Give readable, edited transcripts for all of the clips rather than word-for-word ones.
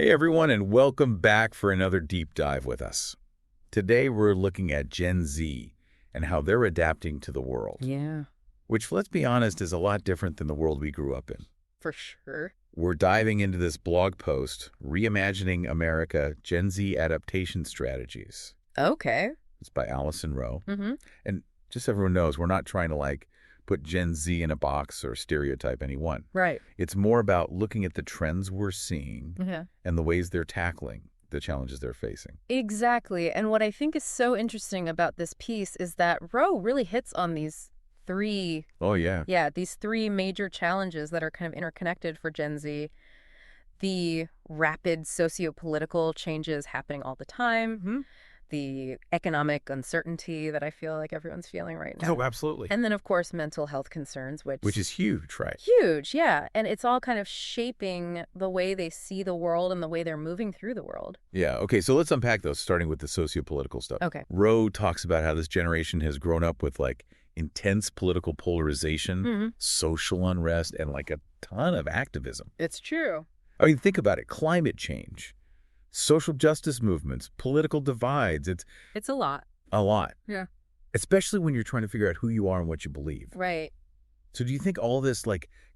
Hey everyone, and welcome back for another deep dive with us. Today we're looking at Gen Z and how they're adapting to the world. Yeah, Which, let's be honest, is a lot different than the world we grew up in. for sure. We're diving into this blog post, Reimagining America, Gen Z Adaptation Strategies. Okay. It's by Allison Rowe. Mm-hmm. And just so everyone knows, we're not trying to put Gen Z in a box or stereotype anyone. Right. It's more about looking at the trends we're seeing Yeah. and the ways they're tackling the challenges they're facing. Exactly. And what I think is so interesting about this piece is that Roe really hits on these Oh, yeah. these three major challenges that are kind of interconnected for Gen Z. The rapid socio-political changes happening all the time, the economic uncertainty that I feel like everyone's feeling right now. Oh, absolutely. And then, of course, mental health concerns, Which is huge, right? huge, yeah. And it's all kind of shaping the way they see the world and the way they're moving through the world. Yeah. Okay, so let's unpack those, starting with the socio-political stuff. Okay. Rowe talks about how this generation has grown up with intense political polarization, social unrest, and a ton of activism. It's true. I mean, think about it. Climate change, social justice movements, political divides. It's a lot. A lot. Yeah. Especially when you're trying to figure out who you are and what you believe. Right. So do you think all this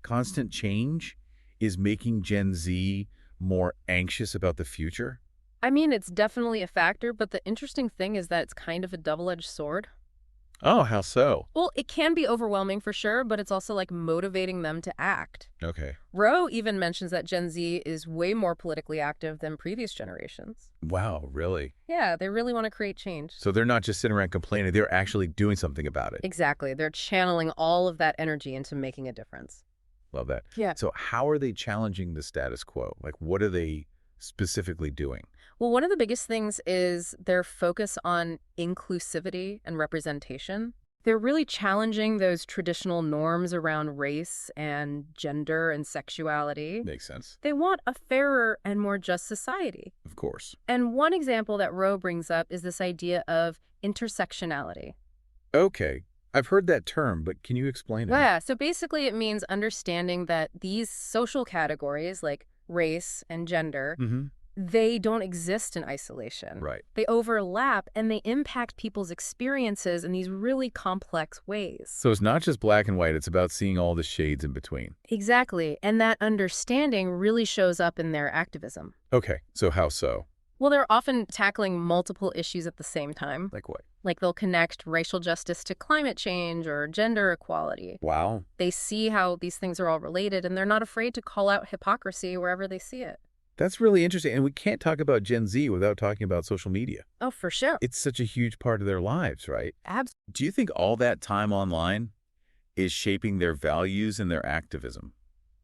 constant change is making Gen Z more anxious about the future? I mean, it's definitely a factor, but the interesting thing is that it's kind of a double-edged sword. Oh, how so? Well, it can be overwhelming for sure, but it's also motivating them to act. Okay. Rowe even mentions that Gen Z is way more politically active than previous generations. Wow, really? Yeah, they really want to create change. So they're not just sitting around complaining, they're actually doing something about it. Exactly. They're channeling all of that energy into making a difference. Love that. Yeah. So how are they challenging the status quo? What are they specifically doing? Well, one of the biggest things is their focus on inclusivity and representation. They're really challenging those traditional norms around race and gender and sexuality. Makes sense. They want a fairer and more just society. Of course. And one example that Rowe brings up is this idea of intersectionality. Okay. I've heard that term, but can you explain it? Yeah, so basically it means understanding that these social categories like race and gender, they don't exist in isolation. Right. They overlap and they impact people's experiences in these really complex ways. So it's not just black and white, it's about seeing all the shades in between. Exactly. And that understanding really shows up in their activism. Okay. So how so? Well, they're often tackling multiple issues at the same time. Like what? Like they'll connect racial justice to climate change or gender equality. Wow. They see how these things are all related and they're not afraid to call out hypocrisy wherever they see it. That's really interesting. And we can't talk about Gen Z without talking about social media. Oh, for sure. It's such a huge part of their lives, right? Absolutely. Do you think all that time online is shaping their values and their activism?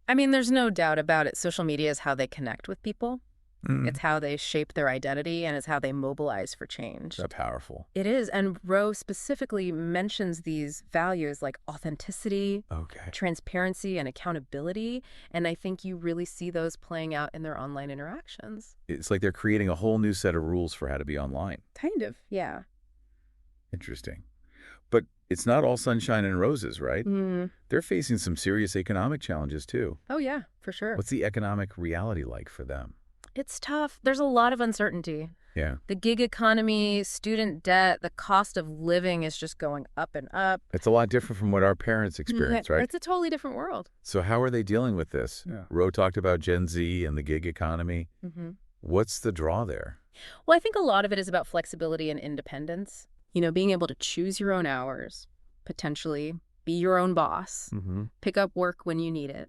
I mean, there's no doubt about it. Social media is how they connect with people. Mm. It's how they shape their identity and it's how they mobilize for change. That's powerful. It is. And Rowe specifically mentions these values like authenticity, Okay. transparency, and accountability. And I think you really see those playing out in their online interactions. It's like they're creating a whole new set of rules for how to be online. Kind of, yeah. Interesting. But it's not all sunshine and roses, right? Mm. They're facing some serious economic challenges, too. Oh, yeah, for sure. What's the economic reality like for them? It's tough. There's a lot of uncertainty. Yeah. The gig economy, student debt, the cost of living is just going up and up. It's a lot different from what our parents experienced, right? It's a totally different world. So how are they dealing with this? Yeah. Rowe talked about Gen Z and the gig economy. Mm-hmm. What's the draw there? Well, I think a lot of it is about flexibility and independence. You know, being able to choose your own hours, potentially be your own boss, pick up work when you need it.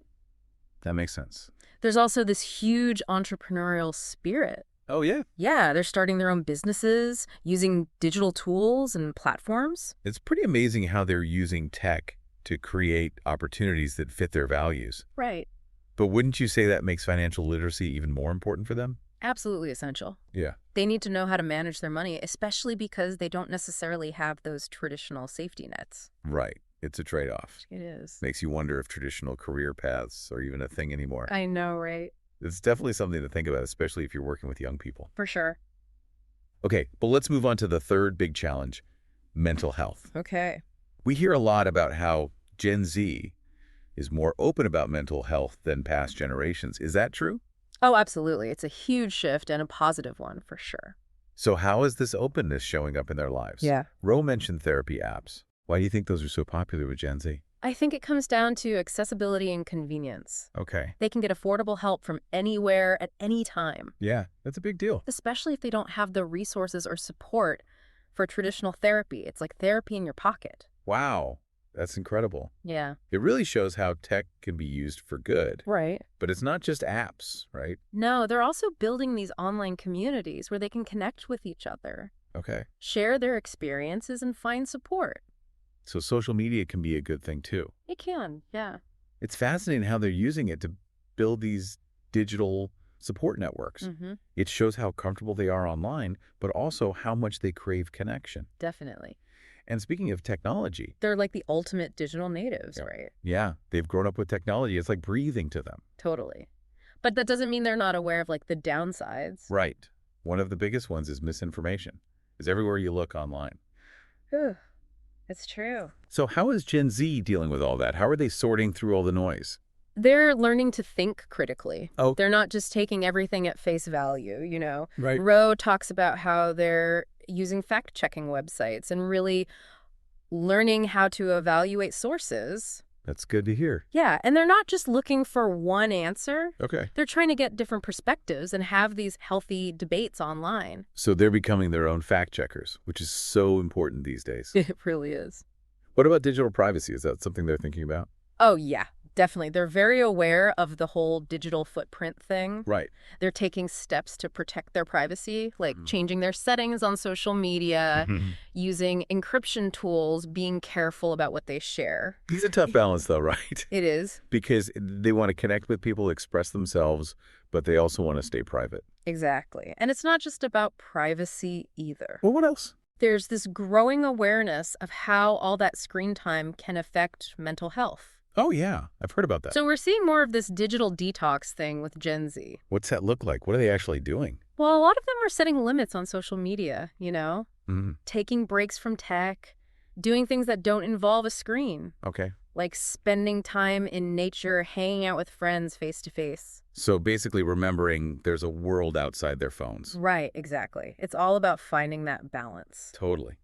That makes sense. There's also this huge entrepreneurial spirit. Oh, yeah. Yeah, they're starting their own businesses, using digital tools and platforms. It's pretty amazing how they're using tech to create opportunities that fit their values. Right. But wouldn't you say that makes financial literacy even more important for them? Absolutely essential. Yeah. They need to know how to manage their money, especially because they don't necessarily have those traditional safety nets. Right. It's a trade-off. It is. Makes you wonder if traditional career paths are even a thing anymore. I know, right? It's definitely something to think about, especially if you're working with young people. For sure. Okay, but let's move on to the third big challenge, mental health. Okay. We hear a lot about how Gen Z is more open about mental health than past generations. Is that true? Oh, absolutely. It's a huge shift and a positive one for sure. So how is this openness showing up in their lives? Yeah. Ro mentioned therapy apps. Why do you think those are so popular with Gen Z? I think it comes down to accessibility and convenience. Okay. They can get affordable help from anywhere at any time, Yeah, that's a big deal. especially if they don't have the resources or support for traditional therapy. It's like therapy in your pocket. Wow, that's incredible. Yeah. It really shows how tech can be used for good. Right. But it's not just apps, right? No, they're also building these online communities where they can connect with each other, Okay. share their experiences, and find support. So social media can be a good thing too. It can, yeah. It's fascinating how they're using it to build these digital support networks. Mm-hmm. It shows how comfortable they are online, but also how much they crave connection. Definitely. And speaking of technology, They're like the ultimate digital natives, right? yeah, they've grown up with technology. It's like breathing to them. Totally. But that doesn't mean they're not aware of like the downsides. Right. One of the biggest ones is misinformation. Is everywhere you look online. Whew. It's true. So how is Gen Z dealing with all that? How are they sorting through all the noise? They're learning to think critically. Oh. They're not just taking everything at face value, you know. Right. Roe talks about how they're using fact-checking websites and really learning how to evaluate sources. That's good to hear. Yeah, and they're not just looking for one answer. Okay. They're trying to get different perspectives and have these healthy debates online. So they're becoming their own fact checkers, which is so important these days. It really is. What about digital privacy? Is that something they're thinking about? Oh, yeah, definitely. They're very aware of the whole digital footprint thing. Right. They're taking steps to protect their privacy, like changing their settings on social media, using encryption tools, being careful about what they share. It's a tough balance though, right? It is. Because they want to connect with people, express themselves, but they also want to stay private. Exactly. And it's not just about privacy either. Well, what else? There's this growing awareness of how all that screen time can affect mental health. Oh, yeah. I've heard about that. So we're seeing more of this digital detox thing with Gen Z. What's that look like? What are they actually doing? Well, a lot of them are setting limits on social media, you know, Mm-hmm. taking breaks from tech, doing things that don't involve a screen, Okay. like spending time in nature, hanging out with friends face to face. So basically remembering there's a world outside their phones. Right, exactly. It's all about finding that balance. Totally.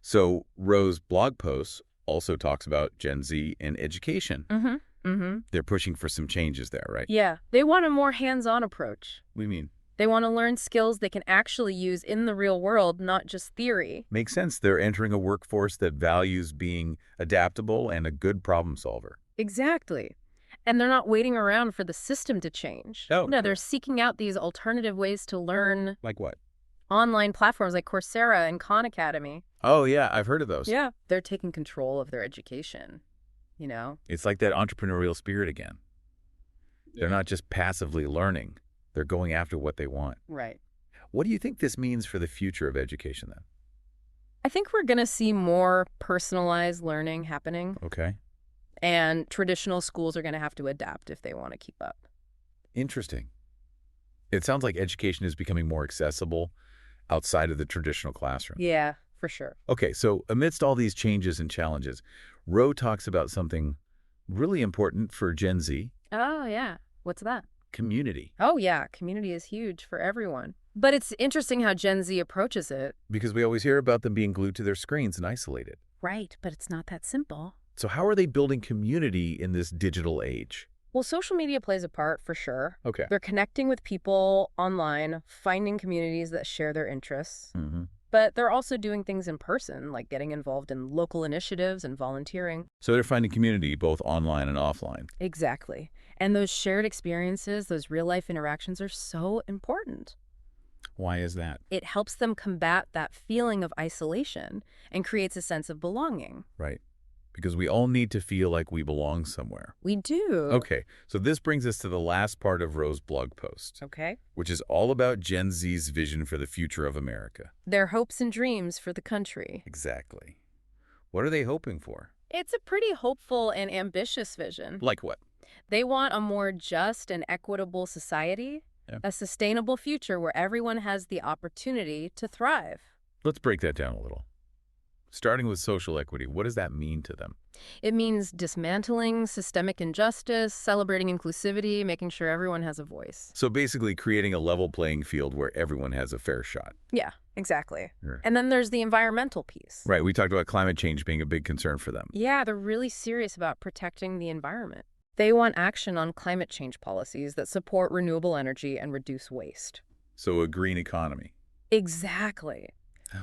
So Ro's blog post also talks about Gen Z and education. Mm-hmm. Mm-hmm. They're pushing for some changes there, right? Yeah, they want a more hands-on approach. What do you mean? They want to learn skills they can actually use in the real world, not just theory. Makes sense. They're entering a workforce that values being adaptable and a good problem solver. Exactly. And they're not waiting around for the system to change. Oh, No, cool. they're seeking out these alternative ways to learn. Like what? Online platforms like Coursera and Khan Academy. Oh, yeah. I've heard of those. Yeah. They're taking control of their education, you know? It's like that entrepreneurial spirit again. They're not just passively learning. They're going after what they want. Right. What do you think this means for the future of education then? I think we're going to see more personalized learning happening, Okay. and traditional schools are going to have to adapt if they want to keep up. Interesting. It sounds like education is becoming more accessible outside of the traditional classroom. Yeah, for sure. Okay, so amidst all these changes and challenges, Ro talks about something really important for Gen Z, Oh, yeah. What's that? community. Oh, yeah. Community is huge for everyone. But it's interesting how Gen Z approaches it. Because we always hear about them being glued to their screens and isolated. Right, but it's not that simple. So how are they building community in this digital age? Well, social media plays a part for sure. Okay. They're connecting with people online, finding communities that share their interests. Mm-hmm. But they're also doing things in person, like getting involved in local initiatives and volunteering. So they're finding community both online and offline. Exactly. And those shared experiences, those real-life interactions are so important. Why is that? It helps them combat that feeling of isolation and creates a sense of belonging. Right. Because we all need to feel like we belong somewhere. We do. Okay, so this brings us to the last part of Ro's blog post, Okay. which is all about Gen Z's vision for the future of America. Their hopes and dreams for the country. Exactly. What are they hoping for? It's a pretty hopeful and ambitious vision. Like what? They want a more just and equitable society, Yeah. a sustainable future where everyone has the opportunity to thrive. Let's break that down a little. Starting with social equity, what does that mean to them? It means dismantling systemic injustice, celebrating inclusivity, making sure everyone has a voice. So basically creating a level playing field where everyone has a fair shot. Yeah, exactly. Sure. And then there's the environmental piece. Right, we talked about climate change being a big concern for them. Yeah, they're really serious about protecting the environment. They want action on climate change policies that support renewable energy and reduce waste. So a green economy. Exactly.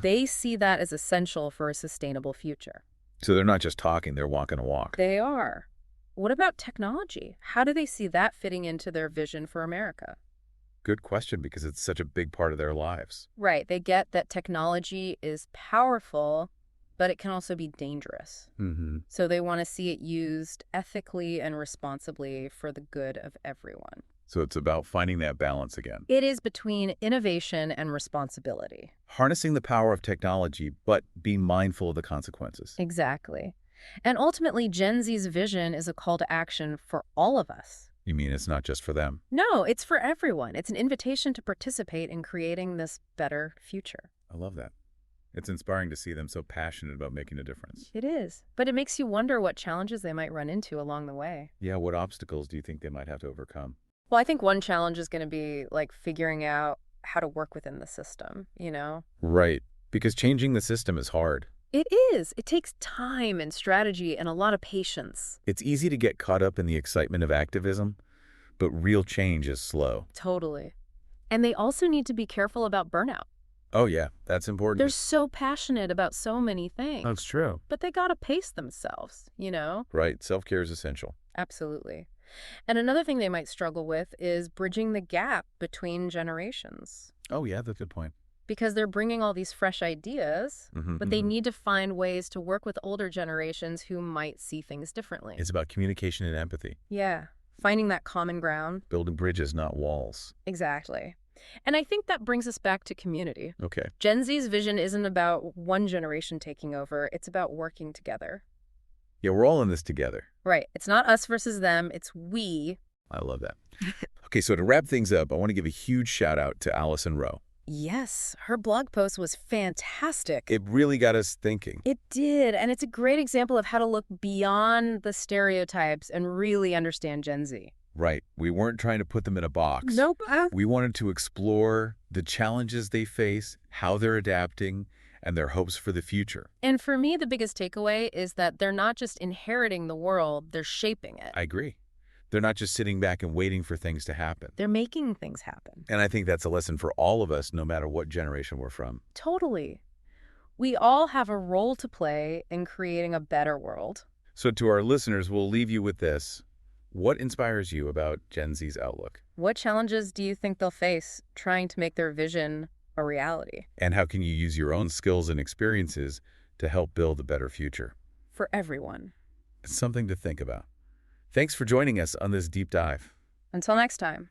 They see that as essential for a sustainable future. So they're not just talking, they're walking a walk. They are. What about technology? How do they see that fitting into their vision for America? Good question, because it's such a big part of their lives. Right. They get that technology is powerful, but it can also be dangerous. Mm-hmm. So they want to see it used ethically and responsibly for the good of everyone. So it's about finding that balance again. It is between innovation and responsibility. Harnessing the power of technology, but being mindful of the consequences. Exactly. And ultimately, Gen Z's vision is a call to action for all of us. You mean it's not just for them? No, it's for everyone. It's an invitation to participate in creating this better future. I love that. It's inspiring to see them so passionate about making a difference. It is. But it makes you wonder what challenges they might run into along the way. Yeah, what obstacles do you think they might have to overcome? Well, I think one challenge is going to be like figuring out how to work within the system, you know? Right, because changing the system is hard. It is. It takes time and strategy and a lot of patience. It's easy to get caught up in the excitement of activism, but real change is slow. Totally. And they also need to be careful about burnout. Oh yeah, that's important. They're so passionate about so many things. That's true. But they gotta pace themselves, you know? Right, self-care is essential. Absolutely. And another thing they might struggle with is bridging the gap between generations. Oh yeah, that's a good point. Because they're bringing all these fresh ideas, Mm-hmm, but they need to find ways to work with older generations who might see things differently. It's about communication and empathy. Yeah, finding that common ground. Building bridges, not walls. Exactly. And I think that brings us back to community. Okay. Gen Z's vision isn't about one generation taking over. It's about working together. Yeah, we're all in this together. Right. It's not us versus them. It's we. I love that. Okay, so to wrap things up, I want to give a huge shout out to Allison Rowe. Yes, her blog post was fantastic. It really got us thinking. It did, and it's a great example of how to look beyond the stereotypes and really understand Gen Z. Right. We weren't trying to put them in a box. Nope. We wanted to explore the challenges they face, how they're adapting, and their hopes for the future. And for me, the biggest takeaway is that they're not just inheriting the world, they're shaping it. I agree. They're not just sitting back and waiting for things to happen. They're making things happen. And I think that's a lesson for all of us, no matter what generation we're from. Totally. We all have a role to play in creating a better world. So to our listeners, we'll leave you with this. What inspires you about Gen Z's outlook? What challenges do you think they'll face trying to make their vision a reality? And how can you use your own skills and experiences to help build a better future? For everyone. It's something to think about. Thanks for joining us on this deep dive. Until next time.